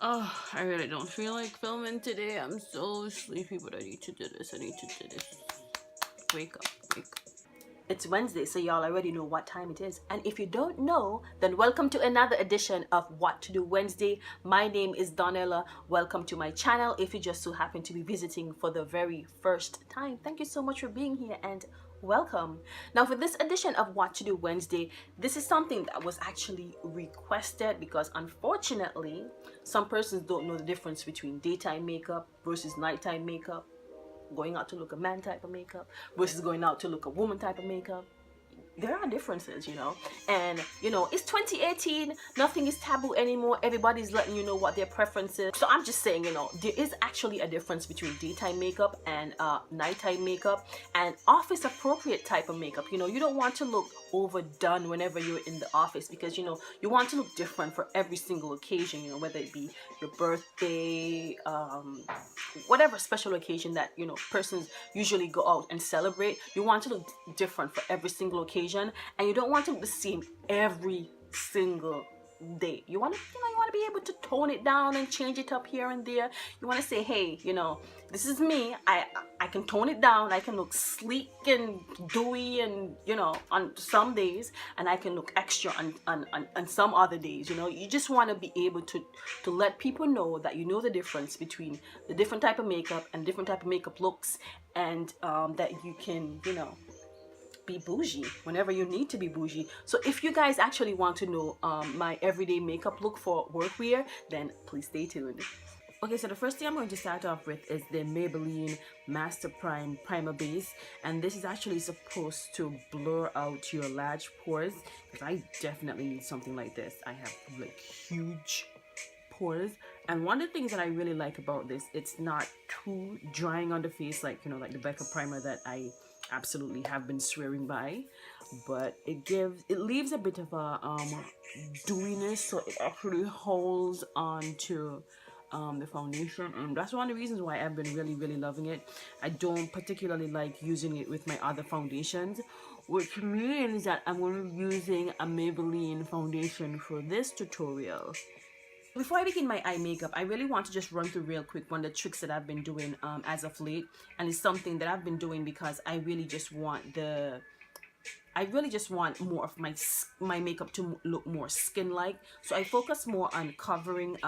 Oh, I really don't feel like filming today. I'm so sleepy, but I need to do this. I need to do this. Wake up, wake up. It's Wednesday, so y'all already know what time it is. And if you don't know, then welcome to another edition of What to Do Wednesday. My name is Donella. Welcome to my channel. If you just so happen to be visiting for the very first time, thank you so much for being here and welcome. Now for this edition of What to Do Wednesday, this is something that was actually requested because unfortunately, some persons don't know the difference between daytime makeup versus nighttime makeup, going out to look a man type of makeup versus going out to look a woman type of makeup. There are differences, you know, and you know, it's 2018, nothing is taboo anymore. Everybody's letting you know what their preference is. So I'm just saying, you know, there is actually a difference between daytime makeup and nighttime makeup and office appropriate type of makeup. You know, you don't want to look overdone whenever you're in the office because, you know, you want to look different for every single occasion, you know, whether it be your birthday, whatever special occasion that, you know, persons usually go out and celebrate. You want to look different for every single occasion, and you don't want to look the same every single day. You want to, you know, you want to be able to tone it down and change it up here and there. You want to say, hey, you know, this is me. I can tone it down. I can look sleek and dewy, and you know, on some days, and I can look extra on some other days. You know, you just want to be able to let people know that you know the difference between the different type of makeup and different type of makeup looks, and that you can, you know, be bougie whenever you need to be bougie. So if you guys actually want to know my everyday makeup look for workwear, then please stay tuned. Okay, so the first thing I'm going to start off with is the Maybelline Master Prime Primer Base, and this is actually supposed to blur out your large pores because I definitely need something like this. I have like huge pores, and one of the things that I really like about this, it's not too drying on the face like, you know, like the Becca primer that I absolutely have been swearing by, but it leaves a bit of a dewiness, so it actually holds on to the foundation, and that's one of the reasons why I've been really loving it. I don't particularly like using it with my other foundations, which means that I'm going to be using a Maybelline foundation for this tutorial. Before I begin my eye makeup, I really want to just run through real quick one of the tricks that I've been doing as of late, and it's something that I've been doing because I really just want more of my makeup to look more skin-like. So I focus more on covering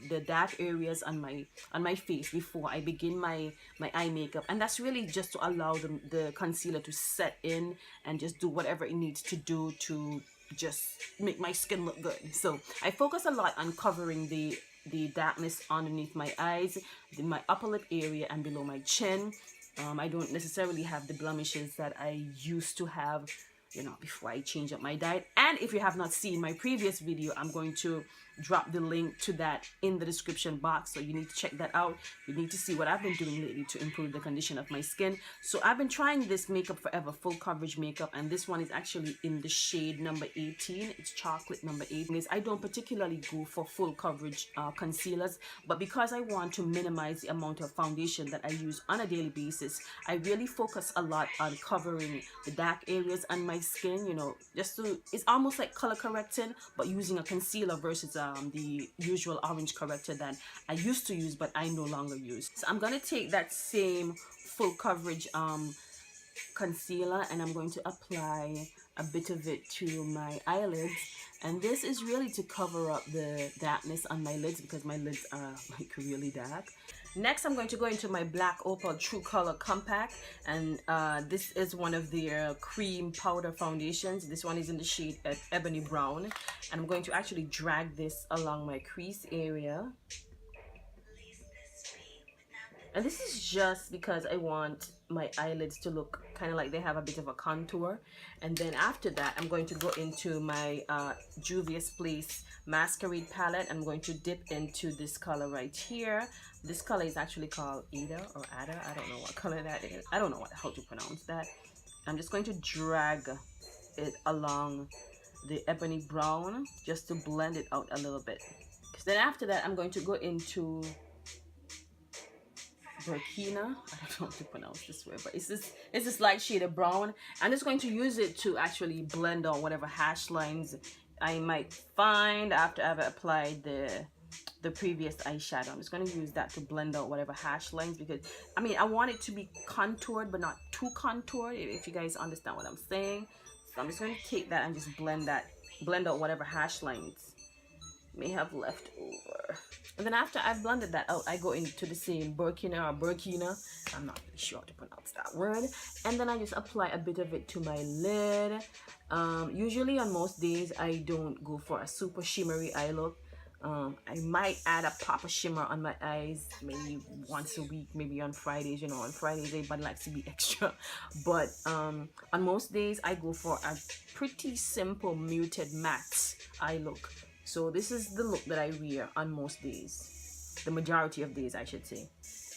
the dark areas on my face before I begin my eye makeup, and that's really just to allow the concealer to set in and just do whatever it needs to do to just make my skin look good. So I focus a lot on covering the darkness underneath my eyes, my upper lip area, and below my chin. I don't necessarily have the blemishes that I used to have, you know, before I change up my diet. And if you have not seen my previous video, I'm going to drop the link to that in the description box, so you need to check that out. You need to see what I've been doing lately to improve the condition of my skin. So I've been trying this Makeupforever full coverage makeup, and this one is actually in the shade number 18. It's chocolate number 18. I don't particularly go for full coverage concealers, but because I want to minimize the amount of foundation that I use on a daily basis, I really focus a lot on covering the dark areas on my skin, you know, just to, it's almost like color correcting, but using a concealer versus the usual orange corrector that I used to use but I no longer use. So I'm gonna take that same full coverage concealer, and I'm going to apply a bit of it to my eyelids, and this is really to cover up the darkness on my lids because my lids are like really dark. Next, I'm going to go into my black Opal True Color Compact, and this is one of their cream powder foundations. This one is in the shade Ebony Brown, and I'm going to actually drag this along my crease area. And this is just because I want my eyelids to look kind of like they have a bit of a contour. And then after that, I'm going to go into my Juvias Place Masquerade palette. I'm going to dip into this color right here. This color is actually called Ada or Ada. I don't know what color that is. I don't know how to pronounce that. I'm just going to drag it along the Ebony Brown just to blend it out a little bit. Then after that, I'm going to go into Burkina. I don't know how to pronounce this word, but it's this light shade of brown. I'm just going to use it to actually blend out whatever hash lines I might find after I've applied the previous eyeshadow. I'm just going to use that to blend out whatever hash lines, because I mean, I want it to be contoured but not too contoured, if you guys understand what I'm saying. So I'm just going to take that and just blend out whatever hash lines may have left over. And then after I've blended that out, I go into the same Burkina, I'm not really sure how to pronounce that word, and then I just apply a bit of it to my lid. Usually on most days I don't go for a super shimmery eye look. I might add a pop of shimmer on my eyes maybe once a week, maybe on Fridays. You know, on Fridays everybody likes to be extra, but on most days I go for a pretty simple muted matte eye look. So this is the look that I wear on most days, the majority of days I should say.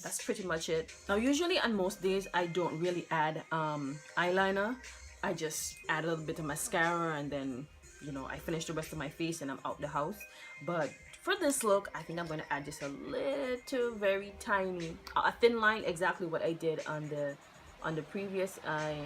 That's pretty much it. Now usually on most days I don't really add eyeliner. I just add a little bit of mascara, and then, you know, I finish the rest of my face and I'm out the house. But for this look, I think I'm going to add just a little, very tiny, a thin line, exactly what I did on the previous eye.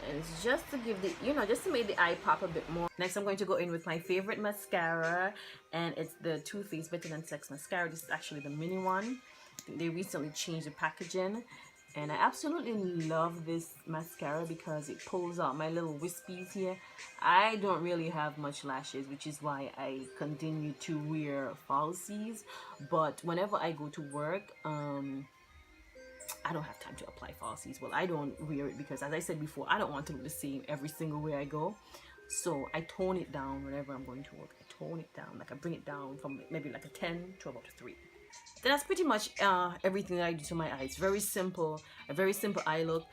And it's just to give the, you know, just to make the eye pop a bit more. Next, I'm going to go in with my favorite mascara, and it's the Too Faced Better Than Sex mascara. This is actually the mini one. I think they recently changed the packaging, and I absolutely love this mascara because it pulls out my little wispies here. I don't really have much lashes, which is why I continue to wear falsies. But whenever I go to work, I don't have time to apply falsies. Well, I don't wear it because, as I said before, I don't want to look the same every single way I go. So I tone it down whenever I'm going to work. I tone it down, like I bring it down from maybe like a 10 to about a 3. That's pretty much everything that I do to my eyes. Very simple, a very simple eye look.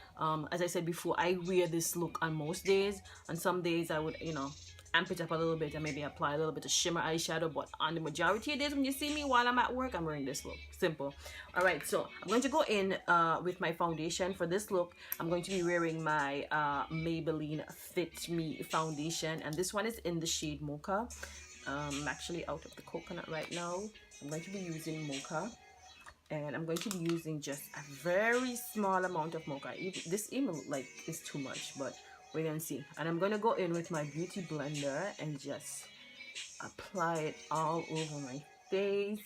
As I said before, I wear this look on most days. On some days I would, you know, amp it up a little bit and maybe apply a little bit of shimmer eyeshadow, but on the majority of days when you see me while I'm at work, I'm wearing this look. Simple. All right, so I'm going to go in with my foundation. For this look, I'm going to be wearing my Maybelline Fit Me foundation, and this one is in the shade Mocha. I'm actually out of the coconut right now. I'm going to be using Mocha, and I'm going to be using just a very small amount of Mocha. This even look like it's too much, but we're gonna see. And I'm gonna go in with my beauty blender and just apply it all over my face.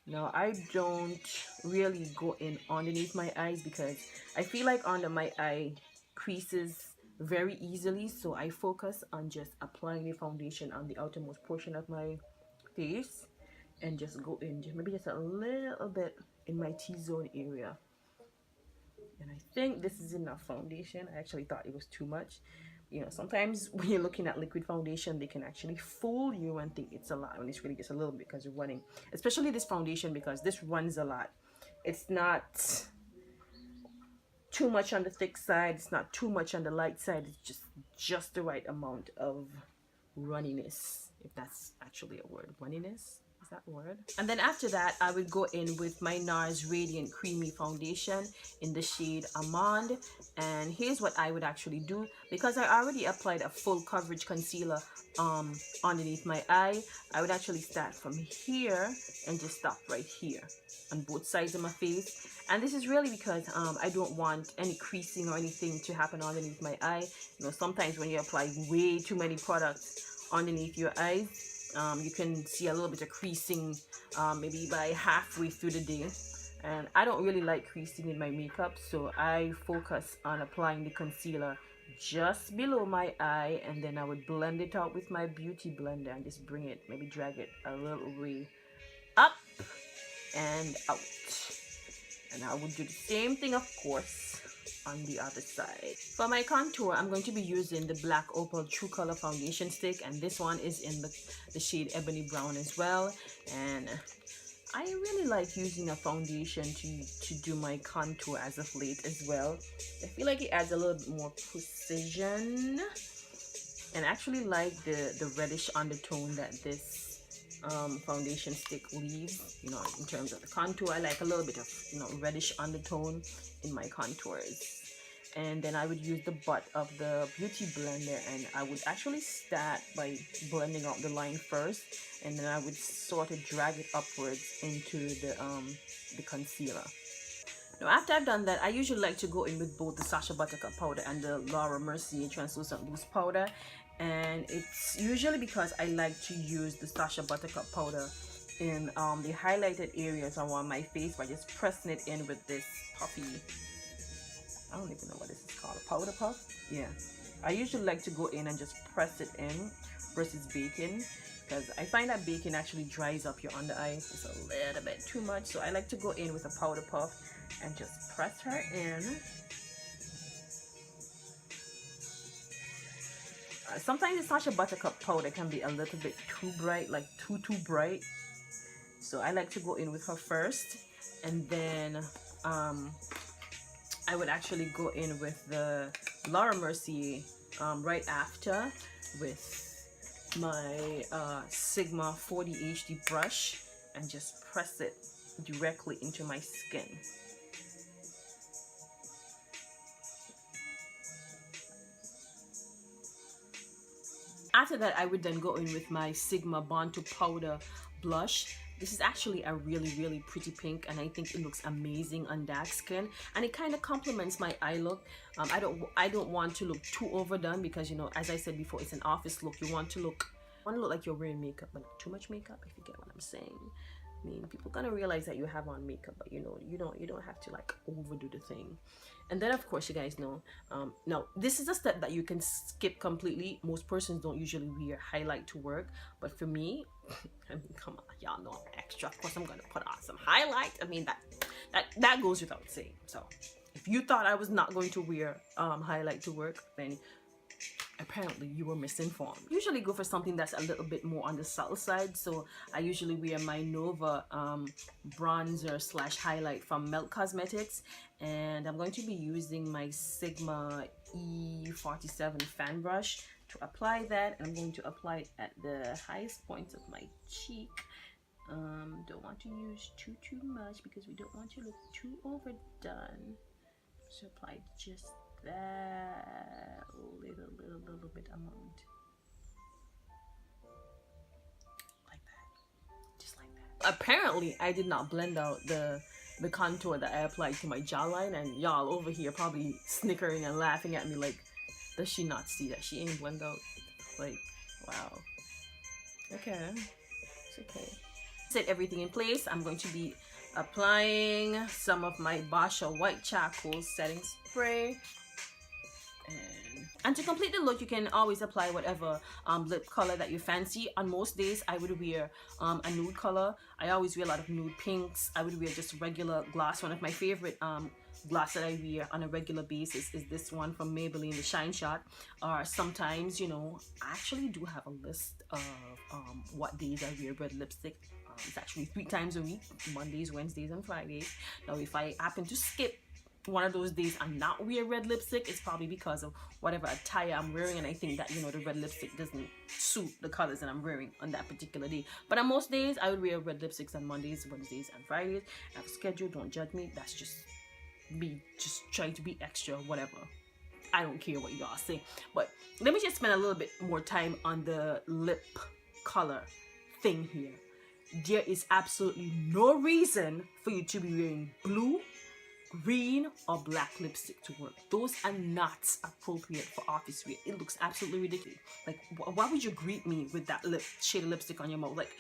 Now I don't really go in underneath my eyes because I feel like under my eye creases very easily, so I focus on just applying the foundation on the outermost portion of my face and just go in maybe just a little bit in my T-zone area. And I think this is enough foundation. I actually thought it was too much. You know, sometimes when you're looking at liquid foundation, they can actually fool you and think it's a lot when it's really just a little bit because you're running. Especially this foundation, because this runs a lot. It's not too much on the thick side. It's not too much on the light side. It's just the right amount of runniness, if that's actually a word. Runniness? Is that a word? And then after that, I would go in with my Nars Radiant Creamy Foundation in the shade Amande. And here's what I would actually do. Because I already applied a full coverage concealer underneath my eye, I would actually start from here and just stop right here on both sides of my face. And this is really because I don't want any creasing or anything to happen underneath my eye. You know, sometimes when you apply way too many products underneath your eyes, you can see a little bit of creasing maybe by halfway through the day, and I don't really like creasing in my makeup, so I focus on applying the concealer just below my eye, and then I would blend it out with my beauty blender and just bring it, maybe drag it a little way up and out. And I would do the same thing, of course, on the other side. For my contour, I'm going to be using the black Opal True Color foundation stick, and this one is in the shade Ebony Brown as well. And I really like using a foundation to do my contour as of late as well. I feel like it adds a little bit more precision, and I actually like the reddish undertone that this foundation stick leaves. You know, in terms of the contour, I like a little bit of, you know, reddish undertone in my contours. And then I would use the butt of the beauty blender, and I would actually start by blending out the line first, and then I would sort of drag it upwards into the concealer. Now after I've done that, I usually like to go in with both the Sacha Buttercup powder and the Laura Mercier translucent loose powder. And it's usually because I like to use the Sacha Buttercup powder in the highlighted areas around my face by just pressing it in with this puffy, I don't even know what this is called, a powder puff. Yeah, I usually like to go in and just press it in versus baking, because I find that baking actually dries up your under eye. It's a little bit too much, so I like to go in with a powder puff and just press her in. Sometimes it's such a buttercup powder can be a little bit too bright, like too bright. So I like to go in with her first, and then I would actually go in with the Laura Mercier right after with my Sigma 40 HD brush, and just press it directly into my skin. After that, I would then go in with my Sigma Born to Powder blush. This is actually a really pretty pink, and I think it looks amazing on dark skin, and it kind of complements my eye look. I don't want to look too overdone, because, you know, as I said before, it's an office look. You want to look like you're wearing makeup, but not too much makeup, if you get what I'm saying. I mean, people gonna realize that you have on makeup, but you know, you don't have to like overdo the thing. And then of course, you guys know, now this is a step that you can skip completely. Most persons don't usually wear highlight to work, but for me, I mean, come on, y'all know I'm extra. Of course I'm gonna put on some highlight. I mean, that goes without saying. So if you thought I was not going to wear highlight to work, then apparently you were misinformed. Usually go for something that's a little bit more on the subtle side, so I usually wear my Nova bronzer slash highlight from Melt Cosmetics, and I'm going to be using my Sigma E47 fan brush to apply that, and I'm going to apply it at the highest points of my cheek. Don't want to use too much because we don't want to look too overdone, so apply just that little bit amount, like that, just like that. Apparently I did not blend out the contour that I applied to my jawline, and y'all over here probably snickering and laughing at me like, does she not see that she ain't blend out? Like, wow. Okay, it's okay. Set everything in place. I'm going to be applying some of my Boscia White Charcoal setting spray. And to complete the look, you can always apply whatever lip color that you fancy. On most days, I would wear a nude color. I always wear a lot of nude pinks. I would wear just regular gloss. One of my favorite gloss that I wear on a regular basis is this one from Maybelline, the Shine Shot. Or sometimes, you know, I actually do have a list of what days I wear red lipstick. It's actually 3 times a week: Mondays, Wednesdays, and Fridays. Now, if I happen to skip one of those days and not wear red lipstick, it's probably because of whatever attire I'm wearing, and I think that, you know, the red lipstick doesn't suit the colors that I'm wearing on that particular day. But on most days, I would wear red lipsticks on Mondays, Wednesdays, and Fridays. I have a schedule, don't judge me. That's just me just trying to be extra, whatever. I don't care what you all say. But let me just spend a little bit more time on the lip color thing here. There is absolutely no reason for you to be wearing blue, green, or black lipstick to work. Those are not appropriate for office wear. It looks absolutely ridiculous. Like, why would you greet me with that shade of lipstick on your mouth? Like,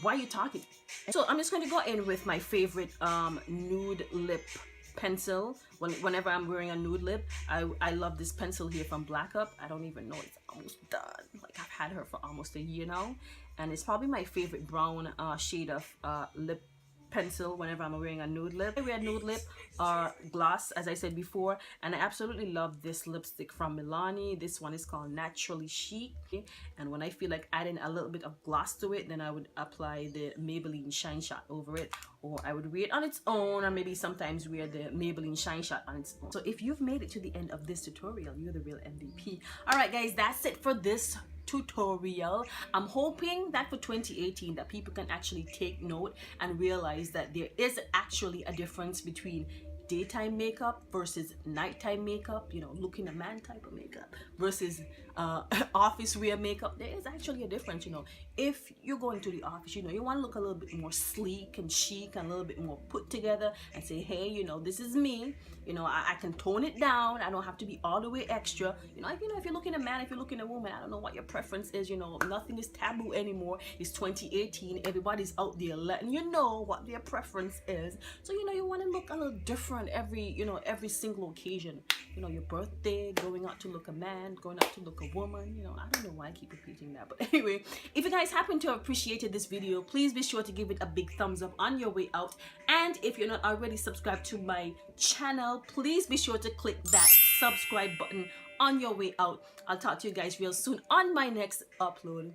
why are you talking? So I'm just going to go in with my favorite nude lip pencil. Whenever I'm wearing a nude lip, I love this pencil here from Black Up. I don't even know, it's almost done. Like, I've had her for almost a year now, and it's probably my favorite brown shade of lip pencil whenever I'm wearing a nude lip. I wear nude lip or gloss, as I said before, and I absolutely love this lipstick from Mliani. This one is called Naturally Chic, and when I feel like adding a little bit of gloss to it, then I would apply the Maybelline Shine Shot over it, or I would wear it on its own, or maybe sometimes wear the Maybelline Shine Shot on its own. So if you've made it to the end of this tutorial, you're the real MVP. Alright guys, that's it for this tutorial. I'm hoping that for 2018 that people can actually take note and realize that there is actually a difference between daytime makeup versus nighttime makeup, you know, looking a man type of makeup versus office wear makeup, there is actually a difference. You know, if you're going to the office, you know, you want to look a little bit more sleek and chic and a little bit more put together and say, hey, you know, this is me. You know, I can tone it down. I don't have to be all the way extra. You know, if you're looking a man, if you're looking a woman, I don't know what your preference is. You know, nothing is taboo anymore. It's 2018. Everybody's out there letting you know what their preference is. So, you know, you want to look a little different every single occasion. You know, your birthday, going out to look a man, going out to look a woman. You know, I don't know why I keep repeating that. But anyway, if you guys happen to have appreciated this video, please be sure to give it a big thumbs up on your way out. And if you're not already subscribed to my channel, please be sure to click that subscribe button on your way out. I'll talk to you guys real soon on my next upload.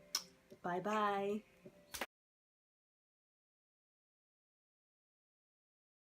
Bye bye.